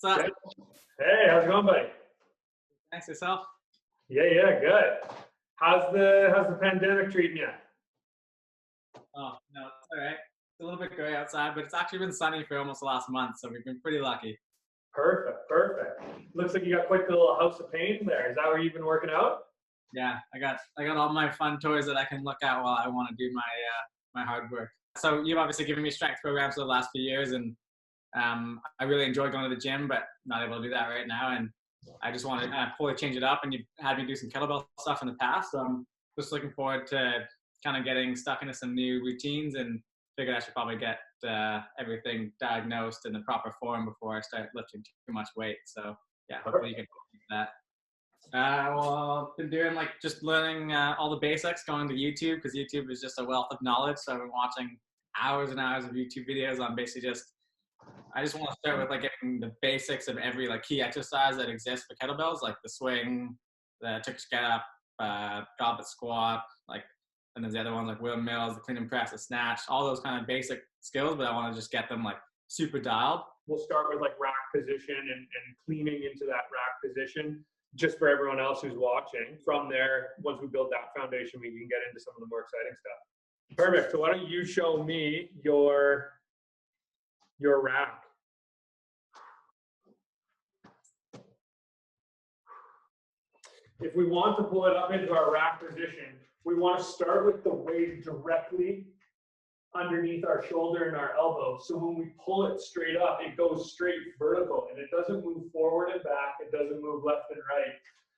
What's up? Hey, how's it going, buddy? Thanks, yourself. Yeah, good. How's the pandemic treating you? Oh, no, it's all right. It's a little bit gray outside, but it's actually been sunny for almost the last month, so we've been pretty lucky. Perfect. Looks like you got quite the little house of pain there. Is that where you've been working out? Yeah, I got all my fun toys that I can look at while I want to do my hard work. So you've obviously given me strength programs for the last few years, and I really enjoy going to the gym, but not able to do that right now. And I just want to kind of fully change it up. And you've had me do some kettlebell stuff in the past, so I'm just looking forward to kind of getting stuck into some new routines, and figured I should probably get everything diagnosed in the proper form before I start lifting too much weight. So yeah, hopefully you can do that. Well, I've been doing just learning all the basics, going to YouTube, because YouTube is just a wealth of knowledge. So I've been watching hours and hours of YouTube videos on basically I just want to start with getting the basics of every key exercise that exists for kettlebells, like the swing, the Turkish Get-up, goblet squat, and there's the other ones like Windmills, the clean and press, the Snatch, all those kind of basic skills, but I want to just get them super dialed. We'll start with rack position and cleaning into that rack position just for everyone else who's watching. From there, once we build that foundation, we can get into some of the more exciting stuff. Perfect. So why don't you show me your rack? If we want to pull it up into our rack position, we want to start with the weight directly underneath our shoulder and our elbow. So when we pull it straight up, it goes straight vertical and it doesn't move forward and back. It doesn't move left and right.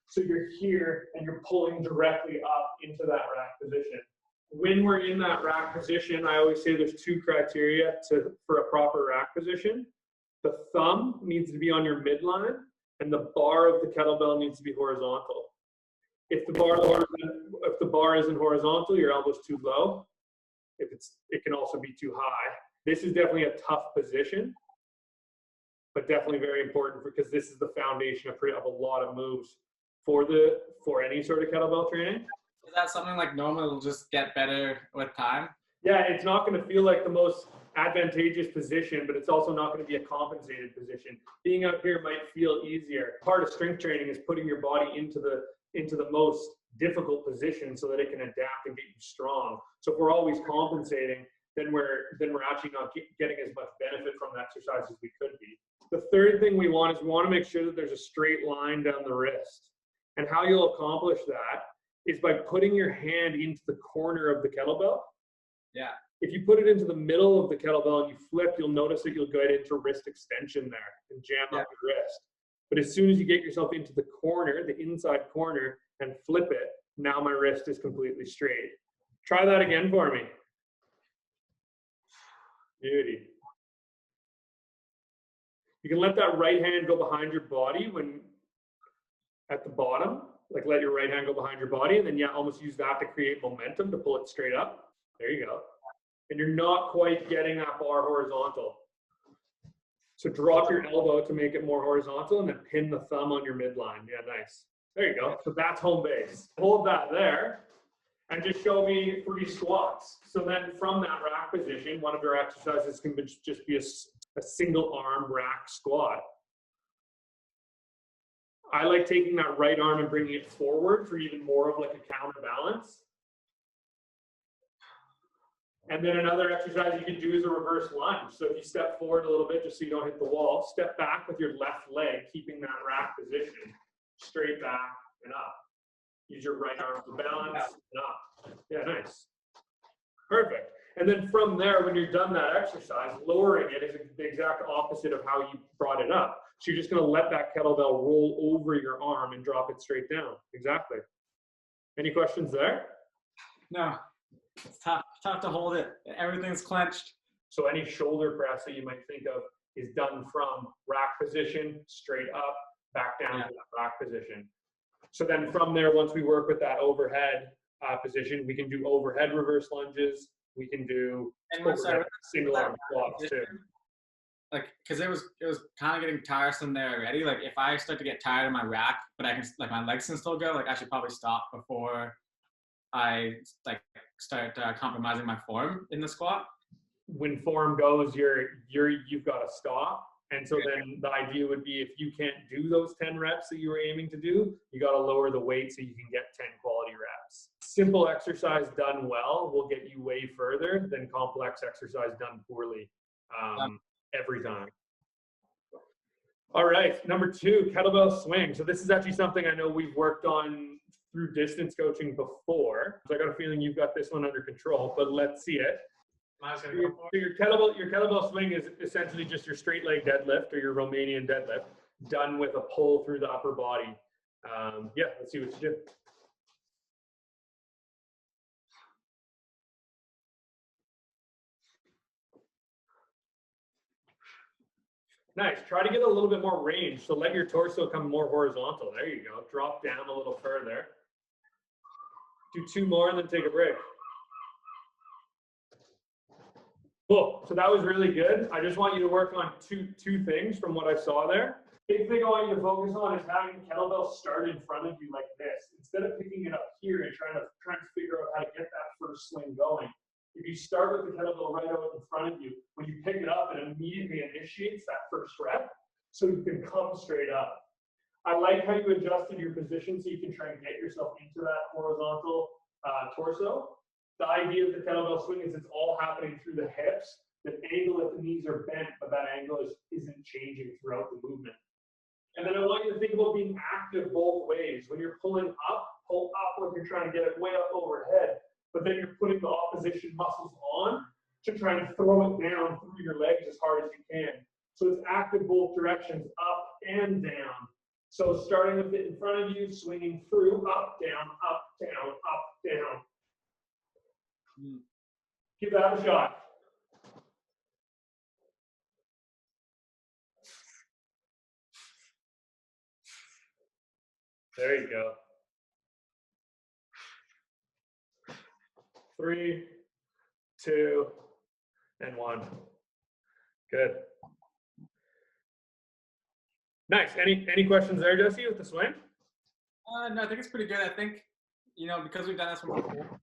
So you're here and you're pulling directly up into that rack position. When we're in that rack position, I always say there's two criteria for a proper rack position. The thumb needs to be on your midline and the bar of the kettlebell needs to be horizontal. If the bar isn't horizontal, your elbow's too low. It can also be too high. This is definitely a tough position, but definitely very important because this is the foundation of a lot of moves for any sort of kettlebell training. Is that something normal will just get better with time? Yeah, it's not going to feel like the most advantageous position, but it's also not going to be a compensated position. Being out here might feel easier. Part of strength training is putting your body into the most difficult position so that it can adapt and get you strong. So if we're always compensating, then we're actually not getting as much benefit from the exercise as we could be. The third thing we want to make sure that there's a straight line down the wrist. And how you'll accomplish that is by putting your hand into the corner of the kettlebell. Yeah. If you put it into the middle of the kettlebell and you flip, you'll notice that you'll get into wrist extension there and jam up your wrist. But as soon as you get yourself into the corner, the inside corner, and flip it, now my wrist is completely straight. Try that again for me. Beauty. You can let that right hand go behind your body at the bottom, let your right hand go behind your body, and then almost use that to create momentum to pull it straight up. There you go. And you're not quite getting that bar horizontal. So drop your elbow to make it more horizontal and then pin the thumb on your midline. Yeah, nice. There you go. So that's home base. Hold that there and just show me 3 squats. So then from that rack position, one of your exercises can just be a single arm rack squat. I like taking that right arm and bringing it forward for even more of a counterbalance. And then another exercise you can do is a reverse lunge. So if you step forward a little bit, just so you don't hit the wall, step back with your left leg, keeping that rack position, straight back and up. Use your right arm to balance and up. Yeah, nice. Perfect. And then from there, when you're done that exercise, lowering it is the exact opposite of how you brought it up. So you're just going to let that kettlebell roll over your arm and drop it straight down. Exactly. Any questions there? No. It's tough to hold it. Everything's clenched. So any shoulder press that you might think of is done from rack position, straight up, back down to that rack position. So then from there, once we work with that overhead position, we can do overhead reverse lunges. We can do single arm squats too. Because it was kind of getting tiresome there already. If I start to get tired of my rack, but I can my legs can still go. I should probably stop before I start compromising my form in the squat. When form goes, you've got to stop. And so then the idea would be if you can't do those 10 reps that you were aiming to do, you got to lower the weight so you can get 10 quality reps. Simple exercise done well will get you way further than complex exercise done poorly every time. All right, number 2, kettlebell swing. So this is actually something I know we've worked on through distance coaching before. So I got a feeling you've got this one under control, but let's see it. So your kettlebell swing is essentially just your straight leg deadlift or your Romanian deadlift done with a pull through the upper body. Yeah, let's see what you do. Nice. Try to get a little bit more range. So let your torso come more horizontal. There you go. Drop down a little further. Do 2 more and then take a break. Cool. So that was really good. I just want you to work on two things from what I saw there. Big thing I want you to focus on is having kettlebell start in front of you like this. Instead of picking it up here and trying to figure out how to get that first swing going. If you start with the kettlebell right out in front of you, when you pick it up, it immediately initiates that first rep so you can come straight up. I like how you adjusted your position so you can try and get yourself into that horizontal torso. The idea of the kettlebell swing is it's all happening through the hips. The angle if the knees are bent, but that angle isn't changing throughout the movement. And then I want you to think about being active both ways. When you're pulling up, pull up like you're trying to get it way up overhead, but then you're putting the opposition muscles on to try and throw it down through your legs as hard as you can. So it's active both directions, up and down. So starting with it in front of you, swinging through, up, down, up, down, up, down. Give that a shot. There you go. 3, 2, and 1. Good. Nice. Any questions there, Jesse, with the swing? No, I think it's pretty good. I think, because we've done this one before,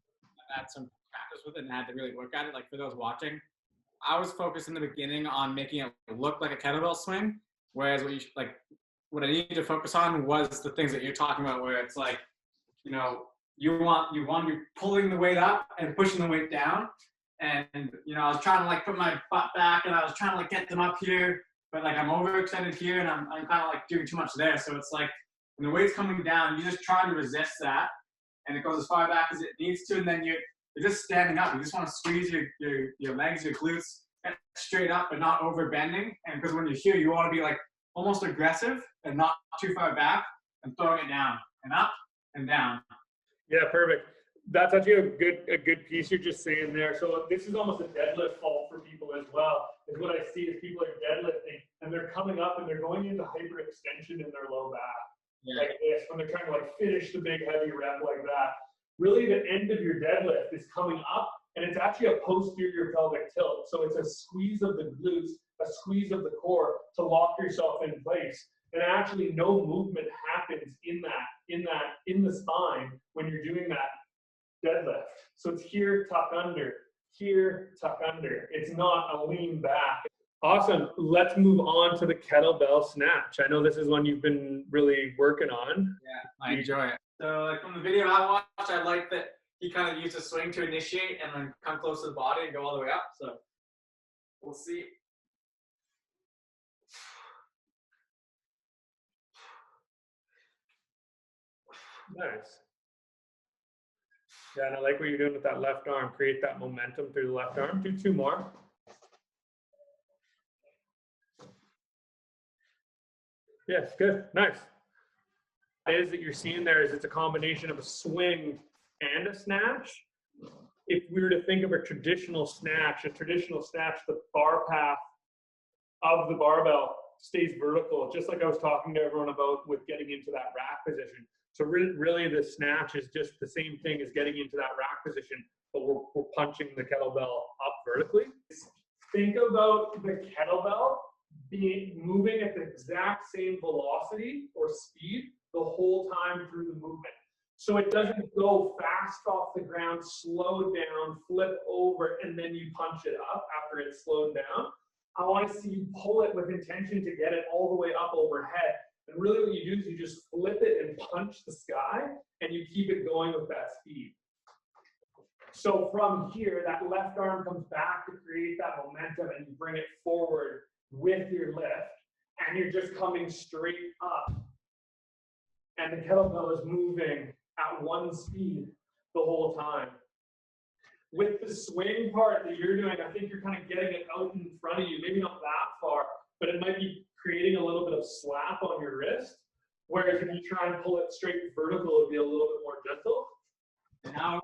I've had some practice with it and had to really work at it. Like for those watching, I was focused in the beginning on making it look like a kettlebell swing, whereas what I needed to focus on was the things that you're talking about, where it's like, you want to be pulling the weight up and pushing the weight down. And, I was trying to put my butt back and I was trying to get them up here, but I'm overextended here and I'm kind of doing too much there. So it's like when the weight's coming down, you just try to resist that and it goes as far back as it needs to. And then you're just standing up. You just want to squeeze your legs, your glutes straight up, but not over bending. And because when you're here, you want to be almost aggressive and not too far back and throwing it down and up and down. Yeah, perfect. That's actually a good piece you're just saying there. So this is almost a deadlift fault for people as well. Is what I see is people are deadlifting and they're coming up and they're going into hyperextension in their low back, like this, when they're trying to finish the big heavy rep like that. Really, the end of your deadlift is coming up, and it's actually a posterior pelvic tilt. So it's a squeeze of the glutes, a squeeze of the core to lock yourself in place. And actually, no movement happens in the spine when you're doing that deadlift. So it's here, tuck under, here, tuck under. It's not a lean back. Awesome. Let's move on to the kettlebell snatch. I know this is one you've been really working on. Yeah, I enjoy it. So from the video I watched, I like that he kind of used a swing to initiate and then come close to the body and go all the way up. So we'll see. Nice. Yeah, and I like what you're doing with that left arm. Create that momentum through the left arm. Do 2 more. Yes, good. Nice. Is that you're seeing there is it's a combination of a swing and a snatch. If we were to think of a traditional snatch, the bar path of the barbell stays vertical, just like I was talking to everyone about with getting into that rack position. So really the snatch is just the same thing as getting into that rack position, but we're punching the kettlebell up vertically. Think about the kettlebell moving at the exact same velocity or speed the whole time through the movement. So it doesn't go fast off the ground, slow down, flip over, and then you punch it up after it's slowed down. I want to see you pull it with intention to get it all the way up overhead. And really what you do is you just flip it and punch the sky, and you keep it going with that speed. So from here, that left arm comes back to create that momentum, and you bring it forward with your lift, and you're just coming straight up. And the kettlebell is moving at one speed the whole time. With the swing part that you're doing, I think you're kind of getting it out in front of you, maybe not that far, but it might be creating a little bit of slap on your wrist. Whereas if you try and pull it straight vertical, it'd be a little bit more gentle. And how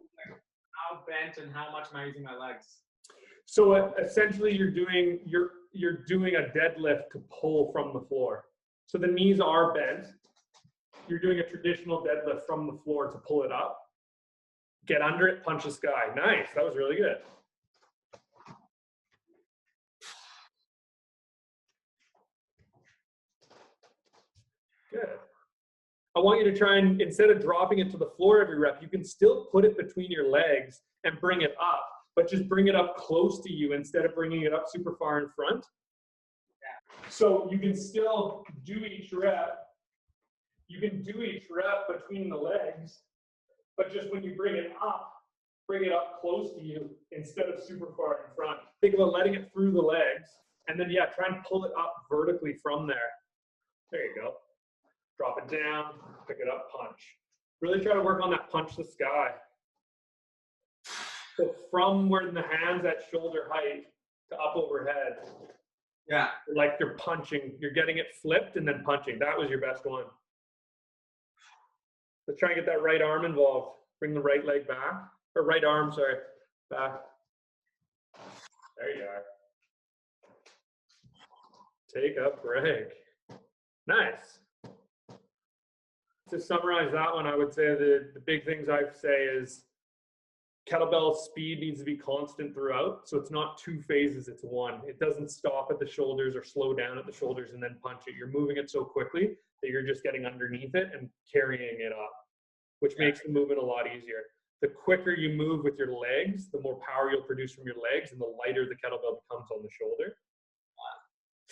bent and how much am I using my legs? So essentially you're doing a deadlift to pull from the floor. So the knees are bent. You're doing a traditional deadlift from the floor to pull it up. Get under it, punch the sky. Nice, that was really good. Good. I want you to try and, instead of dropping it to the floor every rep, you can still put it between your legs and bring it up, but just bring it up close to you instead of bringing it up super far in front. Yeah. So you can still do each rep. You can do each rep between the legs, but just when you bring it up close to you instead of super far in front. Think about letting it through the legs, and then, yeah, try and pull it up vertically from there. There you go. Drop it down, pick it up, punch. Really try to work on that punch the sky. So from where the hands at shoulder height to up overhead. Yeah. Like you're punching, you're getting it flipped and then punching. That was your best one. Let's try and get that right arm involved. Bring the right leg back, or right arm, sorry, back. There you are. Take a break. Nice. To summarize that one, I would say the big things I say is kettlebell speed needs to be constant throughout. So it's not two phases, it's one. It doesn't stop at the shoulders or slow down at the shoulders and then punch it. You're moving it so quickly that you're just getting underneath it and carrying it up, which makes the movement a lot easier. The quicker you move with your legs, the more power you'll produce from your legs and the lighter the kettlebell becomes on the shoulder.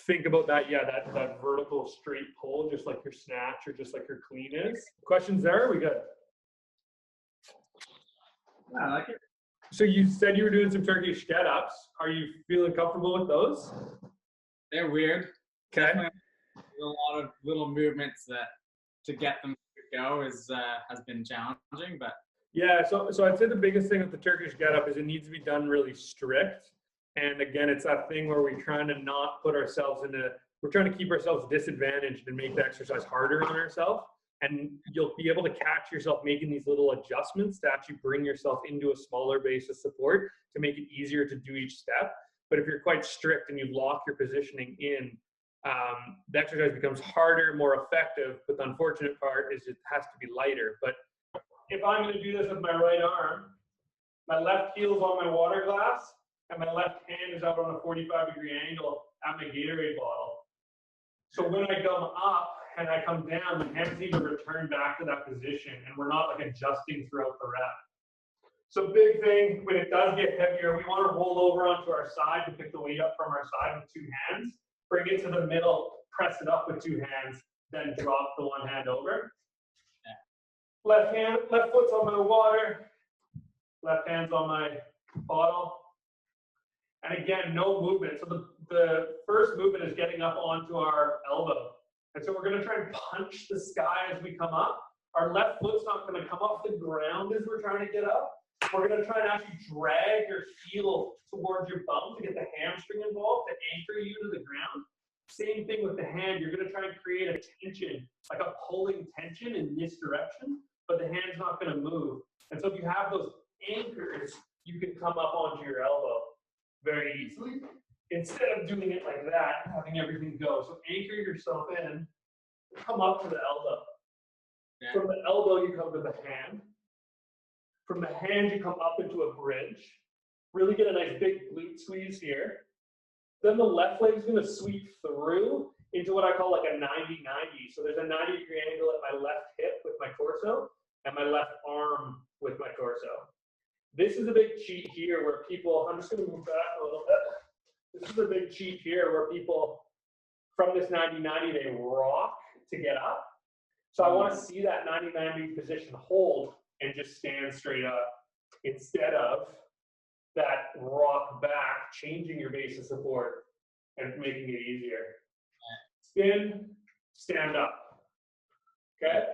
Think about that, yeah, that vertical straight pull, just like your snatch or just like your clean is. Questions there? Are we good? Yeah, I like it. So you said you were doing some Turkish get-ups. Are you feeling comfortable with those? They're weird. Okay. Definitely a lot of little movements that to get them to go has been challenging, but yeah. So I'd say the biggest thing with the Turkish get-up is it needs to be done really strict. And again, it's that thing where we're trying to not put ourselves we're trying to keep ourselves disadvantaged and make the exercise harder on ourselves. And you'll be able to catch yourself making these little adjustments to actually bring yourself into a smaller base of support to make it easier to do each step. But if you're quite strict and you lock your positioning in, the exercise becomes harder, more effective. But the unfortunate part is it has to be lighter. But if I'm going to do this with my right arm, my left heel's on my water glass, and my left hand is out on a 45-degree angle at my Gatorade bottle. So when I come up and I come down, my hands need to return back to that position, and we're not like adjusting throughout the rep. So big thing, when it does get heavier, we want to roll over onto our side to pick the weight up from our side with two hands, bring it to the middle, press it up with two hands, then drop the one hand over. Left foot's on my water, left hand's on my bottle. And again, no movement. So the first movement is getting up onto our elbow. And so we're going to try and punch the sky as we come up. Our left foot's not going to come off the ground as we're trying to get up. We're going to try and actually drag your heel towards your bum to get the hamstring involved to anchor you to the ground. Same thing with the hand. You're going to try and create a tension, like a pulling tension in this direction, but the hand's not going to move. And so if you have those anchors, you can come up onto your elbow very easily, instead of doing it like that, having everything go. So anchor yourself in, come up to the elbow. Yeah. From the elbow, you come to the hand. From the hand, you come up into a bridge. Really get a nice big glute squeeze here. Then the left leg is going to sweep through into what I call like a 90-90. So there's a 90-degree angle at my left hip with my torso and my left arm with my torso. This is a big cheat here where people, I'm just going to move back a little bit. This is a big cheat here where people, from this 90-90, they rock to get up. So I want to see that 90-90 position hold and just stand straight up instead of that rock back, changing your base of support and making it easier. Spin, stand up. Okay?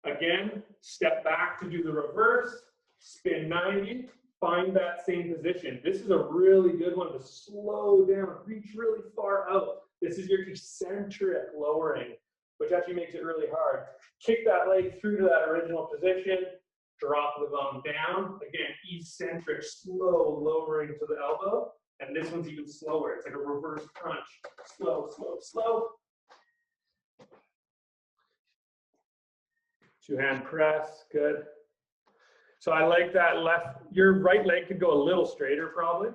Again, step back to do the reverse, spin 90, find that same position. This is a really good one to slow down, reach really far out. This is your eccentric lowering, which actually makes it really hard. Kick that leg through to that original position, drop the bum down. Again, eccentric, slow lowering to the elbow. And this one's even slower. It's like a reverse crunch. Slow, slow, slow. Two-hand press, good. So I like that left, your right leg could go a little straighter probably.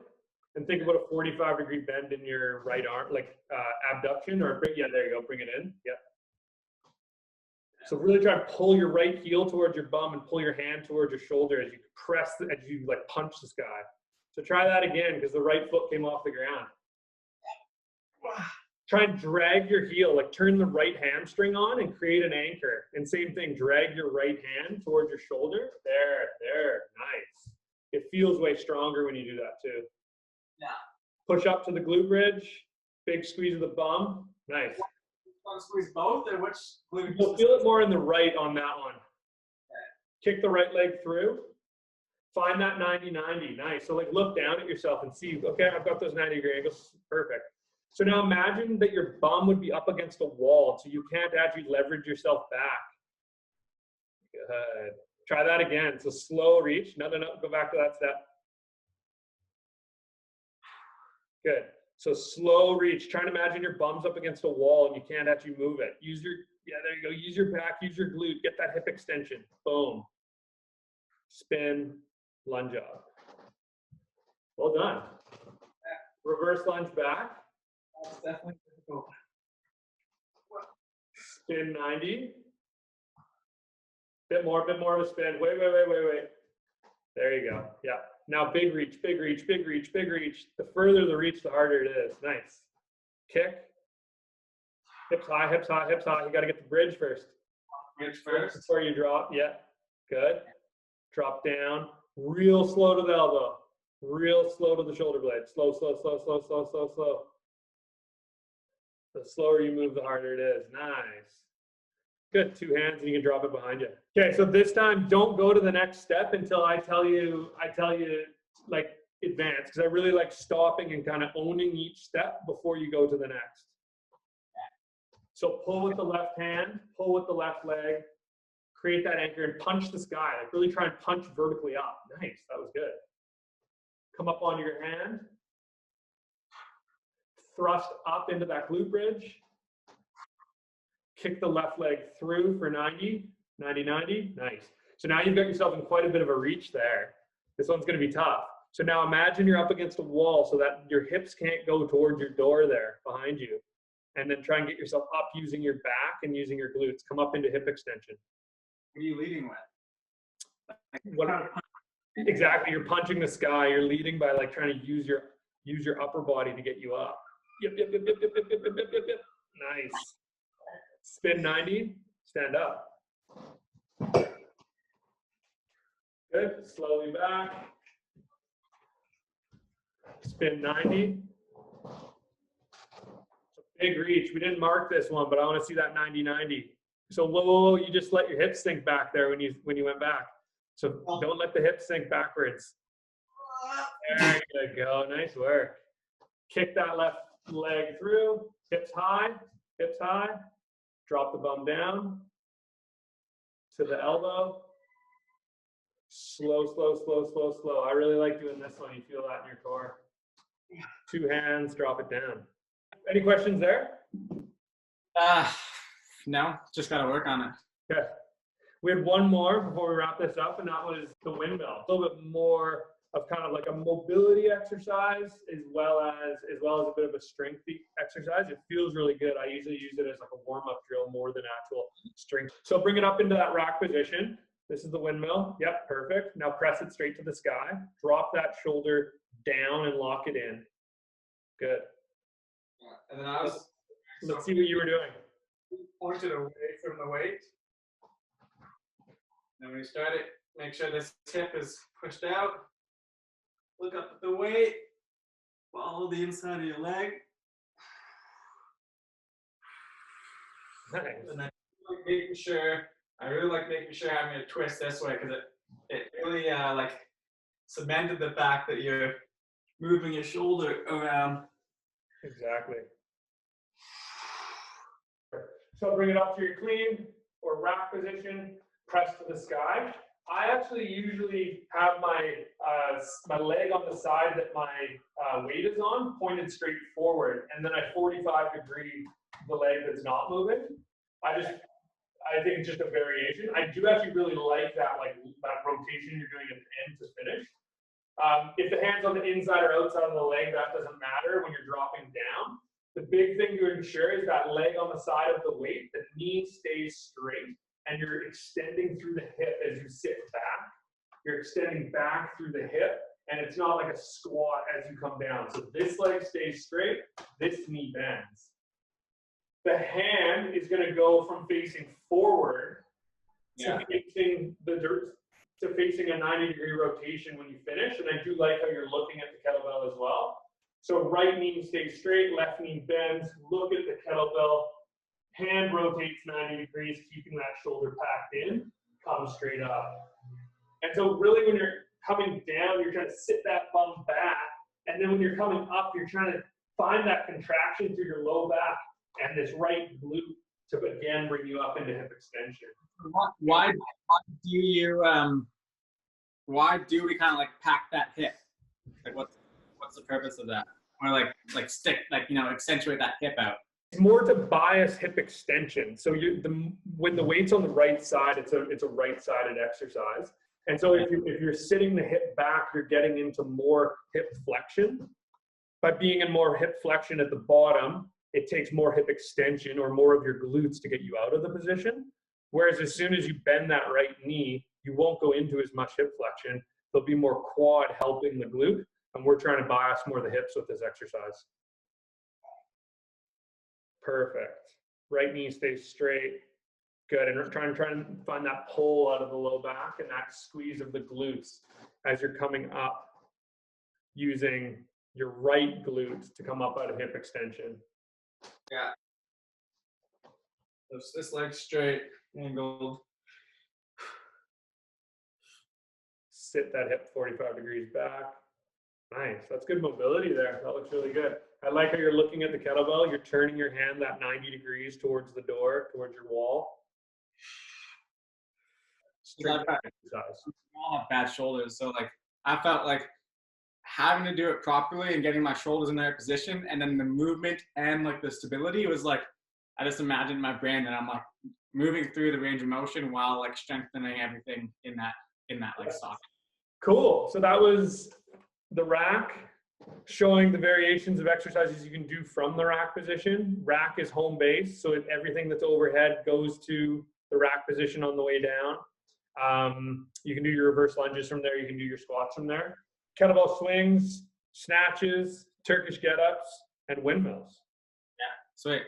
And think about a 45-degree bend in your right arm, like abduction, or yeah, there you go, bring it in, yep. So really try to pull your right heel towards your bum and pull your hand towards your shoulder as you press, as you like punch this guy. So try that again, because the right foot came off the ground. Try and drag your heel, like turn the right hamstring on and create an anchor. And same thing, drag your right hand towards your shoulder. There, nice. It feels way stronger when you do that too. Yeah. Push up to the glute bridge, big squeeze of the bum, nice. Squeeze both, or which glute? You'll feel it more in the right on that one. Okay. Kick the right leg through. Find that 90-90, nice. So like look down at yourself and see, okay, I've got those 90-degree angles, perfect. So now imagine that your bum would be up against a wall, so you can't actually leverage yourself back. Good. Try that again. So slow reach. No, go back to that step. Good. So slow reach. Try and imagine your bum's up against a wall and you can't actually move it. Use your, yeah, there you go. Use your back, use your glute. Get that hip extension. Boom. Spin, lunge up. Well done. Reverse lunge back. That's definitely difficult. Spin 90. Bit more of a spin. Wait. There you go. Yeah. Now big reach, big reach, big reach, big reach. The further the reach, the harder it is. Nice. Kick. Hips high, hips high, hips high. You got to get the bridge first. Bridge first. Before you drop. Yeah. Good. Drop down. Real slow to the elbow. Real slow to the shoulder blade. Slow. The slower you move, the harder it is. Nice. Good. Two hands and you can drop it behind you. Okay, so this time don't go to the next step until I tell you like advance, because I really like stopping and kind of owning each step before you go to the next. So pull with the left hand, pull with the left leg, create that anchor and punch the sky. Like really try and punch vertically up. Nice, that was good. Come up onto your hand. Thrust up into that glute bridge. Kick the left leg through for 90, 90. Nice. So now you've got yourself in quite a bit of a reach there. This one's going to be tough. So now imagine you're up against a wall so that your hips can't go towards your door there behind you. And then try and get yourself up using your back and using your glutes. Come up into hip extension. What are you leading with? Exactly. You're punching the sky. You're leading by like trying to use your upper body to get you up. Yep. Nice. Spin 90, stand up. Good, slowly back. Spin 90. Big reach. We didn't mark this one, but I want to see that 90-90. So whoa, you just let your hips sink back there when you went back. So don't let the hips sink backwards. There you go. Nice work. Kick that left leg through. Hips high. Drop the bum down to the elbow. Slow. I really like doing this one. You feel that in your core. Two hands, drop it down. Any questions there? No, just got to work on it. Okay. We had one more before we wrap this up, and that was the windmill. A little bit more of kind of like a mobility exercise as well as a bit of a strength exercise. It feels really good. I usually use it as like a warm-up drill more than actual strength. So bring it up into that rack position. This is the windmill. Yep, perfect. Now press it straight to the sky. Drop that shoulder down and lock it in. Good. And then I was. Let's see what you were doing. Pointed away from the weight. Then when you start it, make sure this hip is pushed out. Look up at the weight. Follow the inside of your leg. Nice. And then making sure, I really like making sure I'm going to twist this way because it really like cemented the fact that you're moving your shoulder around. Exactly. So bring it up to your clean or rack position, press to the sky. I actually usually have my my leg on the side that my weight is on, pointed straight forward, and then I 45-degree the leg that's not moving. I think it's just a variation. I do actually really like that rotation you're doing at the end to finish. If the hand's on the inside or outside of the leg, that doesn't matter when you're dropping down. The big thing to ensure is that leg on the side of the weight, the knee stays straight, and you're extending through the hip as you sit back. You're extending back through the hip, and it's not like a squat as you come down. So this leg stays straight, this knee bends. The hand is going to go from facing forward to facing a 90-degree rotation when you finish. And I do like how you're looking at the kettlebell as well. So right knee stays straight, left knee bends. Look at the kettlebell. Hand rotates 90 degrees, keeping that shoulder packed in. Come straight up. And so really when you're coming down, you're trying to sit that bum back. And then when you're coming up, you're trying to find that contraction through your low back and this right glute to again bring you up into hip extension. Why do we kind of like pack that hip? Like what's the purpose of that? Or like stick, like, you know, accentuate that hip out. It's more to bias hip extension. So when the weight's on the right side, it's a right-sided exercise. And so if you're sitting the hip back, you're getting into more hip flexion. By being in more hip flexion at the bottom, it takes more hip extension or more of your glutes to get you out of the position. Whereas as soon as you bend that right knee, you won't go into as much hip flexion. There'll be more quad helping the glute. And we're trying to bias more of the hips with this exercise. Perfect. Right knee stays straight. Good. And we're trying to find that pull out of the low back and that squeeze of the glutes as you're coming up, using your right glutes to come up out of hip extension. Yeah. This leg straight, angled. Sit that hip 45 degrees back. Nice. That's good mobility there. That looks really good. I like how you're looking at the kettlebell. You're turning your hand that 90 degrees towards the door, towards your wall. I have bad shoulders, so like I felt like having to do it properly and getting my shoulders in the right position, and then the movement and like the stability was like, I just imagined in my brain that I'm like moving through the range of motion while like strengthening everything in that like socket. Cool. So that was the rack, showing the variations of exercises you can do from the rack position. Rack is home base, so everything that's overhead goes to the rack position on the way down. You can do your reverse lunges from there. You can do your squats from there. Kettlebell swings, snatches, Turkish get-ups, and windmills. Yeah, sweet.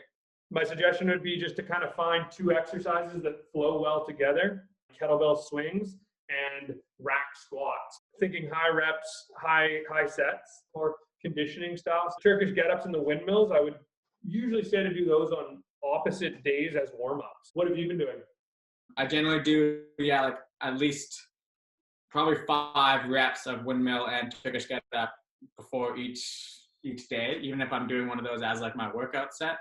My suggestion would be just to kind of find two exercises that flow well together: kettlebell swings and rack squats. Thinking high reps, high sets, or conditioning styles. Turkish get-ups and the windmills, I would usually say to do those on opposite days as warm-ups. What have you been doing? I generally do, like at least probably 5 reps of windmill and Turkish get-up before each day, even if I'm doing one of those as like my workout set.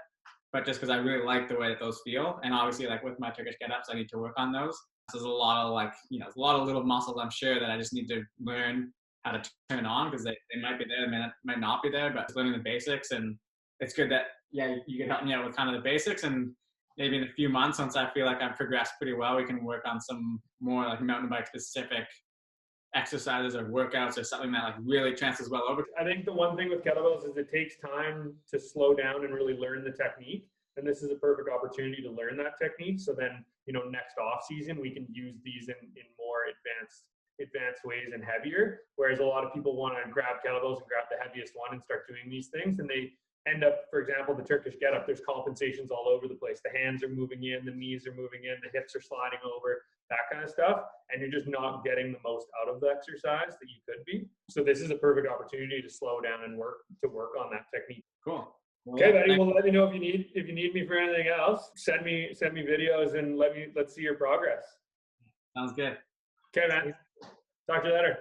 But just because I really like the way that those feel, and obviously like with my Turkish get-ups, I need to work on those. So there's a lot of like, there's a lot of little muscles I'm sure that I just need to learn how to turn on, because they might be there, they might not be there, but learning the basics. And it's good that, you can help me out with kind of the basics, and maybe in a few months, once I feel like I've progressed pretty well, we can work on some more like mountain bike specific exercises or workouts or something that like really transfers well over. I think the one thing with kettlebells is it takes time to slow down and really learn the technique. And this is a perfect opportunity to learn that technique. So then, next off season, we can use these in more advanced ways and heavier. Whereas a lot of people want to grab kettlebells and grab the heaviest one and start doing these things. And they end up, for example, the Turkish Get-up, there's compensations all over the place. The hands are moving in, the knees are moving in, the hips are sliding over, that kind of stuff. And you're just not getting the most out of the exercise that you could be. So this is a perfect opportunity to slow down and work on that technique. Cool. Well, Okay, buddy. Well, let me know if you need me for anything else. Send me videos and let's see your progress. Sounds good. Okay, man. Talk to you later.